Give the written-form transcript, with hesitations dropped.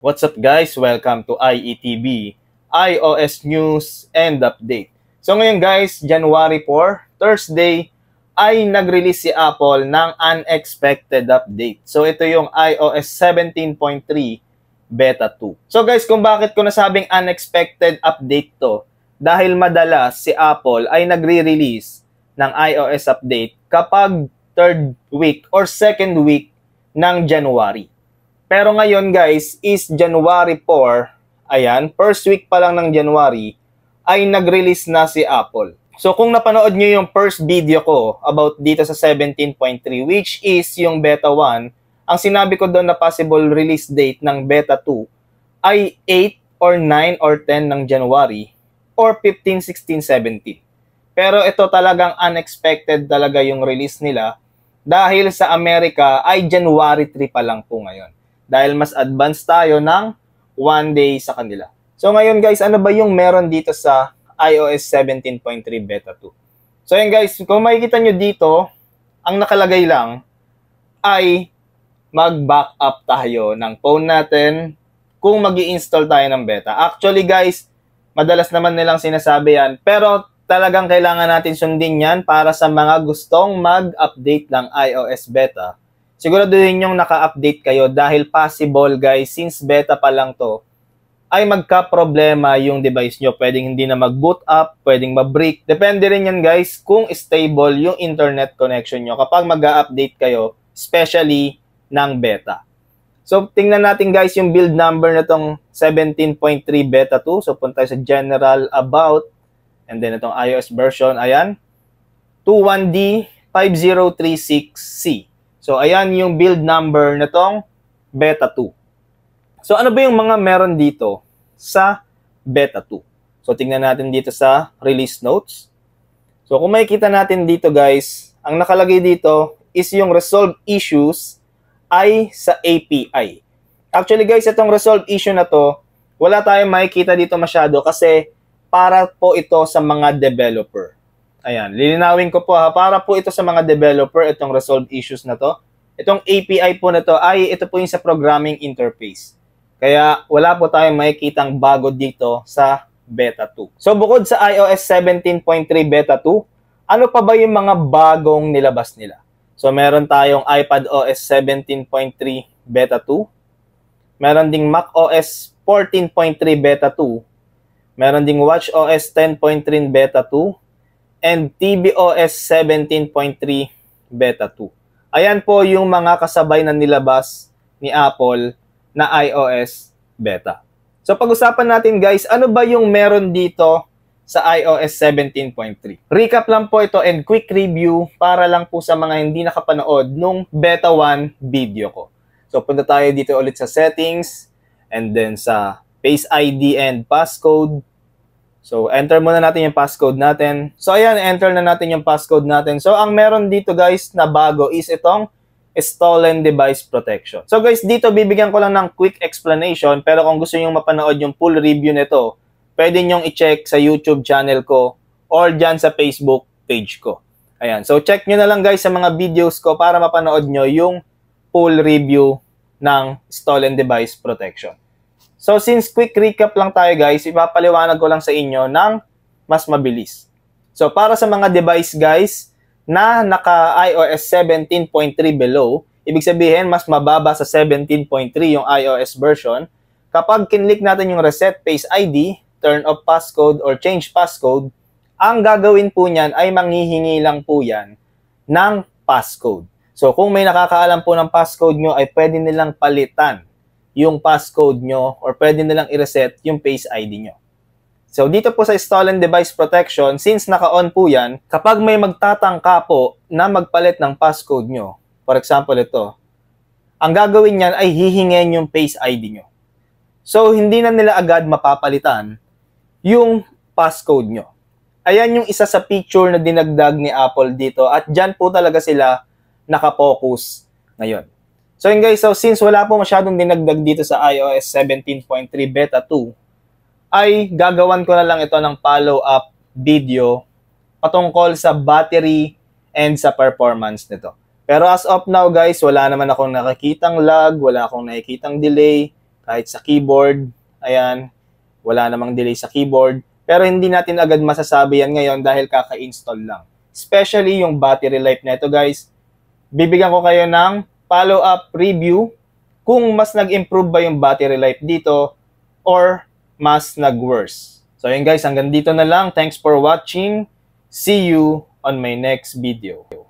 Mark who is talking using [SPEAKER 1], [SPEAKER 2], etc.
[SPEAKER 1] What's up guys? Welcome to IETV, iOS News and Update. So ngayon guys, January 4, Thursday, ay nag-release si Apple ng unexpected update. So ito yung iOS 17.3 Beta 2. So guys, kung bakit ko nasabing unexpected update to, dahil madalas si Apple ay nagre-release ng iOS update kapag third week or second week ng January. Pero ngayon guys is January 4, ayan, first week pa lang ng January, ay nag-release na si Apple. So kung napanood nyo yung first video ko about dito sa 17.3, which is yung Beta 1, ang sinabi ko doon na possible release date ng Beta 2 ay 8 or 9 or 10 ng January or 15, 16, 17. Pero ito talagang unexpected talaga yung release nila dahil sa Amerika ay January 3 pa lang po ngayon. Dahil mas advanced tayo ng 1 day sa kanila. So ngayon guys, ano ba yung meron dito sa iOS 17.3 Beta 2? So yun guys, kung makikita nyo dito, ang nakalagay lang ay mag-backup tayo ng phone natin kung mag-i-install tayo ng beta. Actually guys, madalas naman nilang sinasabi yan, pero talagang kailangan natin sundin yan para sa mga gustong mag-update ng iOS beta. Siguraduhin yung naka-update kayo dahil possible guys, since beta pa lang to, ay magka-problema yung device nyo. Pwedeng hindi na mag-boot up, pwedeng ma-break. Depende rin yan guys kung stable yung internet connection nyo kapag mag-update kayo, especially ng beta. So tingnan natin guys yung build number na tong 17.3 Beta 2. So punta tayo sa General, About, and then itong iOS version, ayan, 21D5036C. So, ayan yung build number na tong Beta 2. So, ano ba yung mga meron dito sa Beta 2? So, tingnan natin dito sa release notes. So, kung makikita natin dito guys, ang nakalagay dito is yung resolved issues ay sa API. Actually guys, itong resolved issue na to, wala tayong makikita dito masyado kasi para po ito sa mga developer. Ayan, lilinawin ko po ha, para po ito sa mga developer, itong resolved issues na to. Itong API po na to ay ito po yung sa programming interface. Kaya wala po tayong makikitang bago dito sa Beta 2. So bukod sa iOS 17.3 Beta 2, ano pa ba yung mga bagong nilabas nila? So meron tayong iPadOS 17.3 Beta 2. Meron ding macOS 14.3 Beta 2. Meron ding watchOS 10.3 Beta 2. And tvOS 17.3 Beta 2. Ayan po yung mga kasabay na nilabas ni Apple na iOS Beta. So pag-usapan natin guys, ano ba yung meron dito sa iOS 17.3? Recap lang po ito and quick review para lang po sa mga hindi nakapanood nung Beta 1 video ko. So punta tayo dito ulit sa settings and then sa Face ID and passcode. So, enter muna natin yung passcode natin. So, ayan, enter na natin yung passcode natin. So, ang meron dito guys na bago is itong Stolen Device Protection. So, guys, dito bibigyan ko lang ng quick explanation. Pero kung gusto nyo mapanood yung full review nito, pwede nyong i-check sa YouTube channel ko or dyan sa Facebook page ko. Ayan. So, check nyo na lang guys sa mga videos ko para mapanood nyo yung full review ng Stolen Device Protection. So, since quick recap lang tayo guys, ipapaliwanag ko lang sa inyo ng mas mabilis. So, para sa mga device guys na naka-iOS 17.3 below, ibig sabihin mas mababa sa 17.3 yung iOS version, kapag kinlik natin yung Reset Face ID, Turn off Passcode, or Change Passcode, ang gagawin po niyan ay manghihingi lang po yan ng passcode. So, kung may nakakaalam po ng passcode nyo, ay pwede nilang palitan yung passcode nyo or pwede nilang i-reset yung Face ID nyo. So, dito po sa Stolen Device Protection, since naka-on po yan, kapag may magtatangka po na magpalit ng passcode nyo, for example ito, ang gagawin niyan ay hihingin yung Face ID nyo. So, hindi na nila agad mapapalitan yung passcode nyo. Ayan yung isa sa feature na dinagdag ni Apple dito at dyan po talaga sila nakapokus ngayon. So yun guys, so since wala po masyadong dinagdag dito sa iOS 17.3 Beta 2, ay gagawan ko na lang ito ng follow-up video patungkol sa battery and sa performance nito. Pero as of now guys, wala naman akong nakikitang lag, wala akong nakikitang delay, kahit sa keyboard, ayan, wala namang delay sa keyboard. Pero hindi natin agad masasabi yan ngayon dahil kaka-install lang. Especially yung battery life na ito, guys. Bibigyan ko kayo ng follow-up review kung mas nag-improve ba yung battery life dito or mas nag-worse. So yun guys, hanggang dito na lang. Thanks for watching. See you on my next video.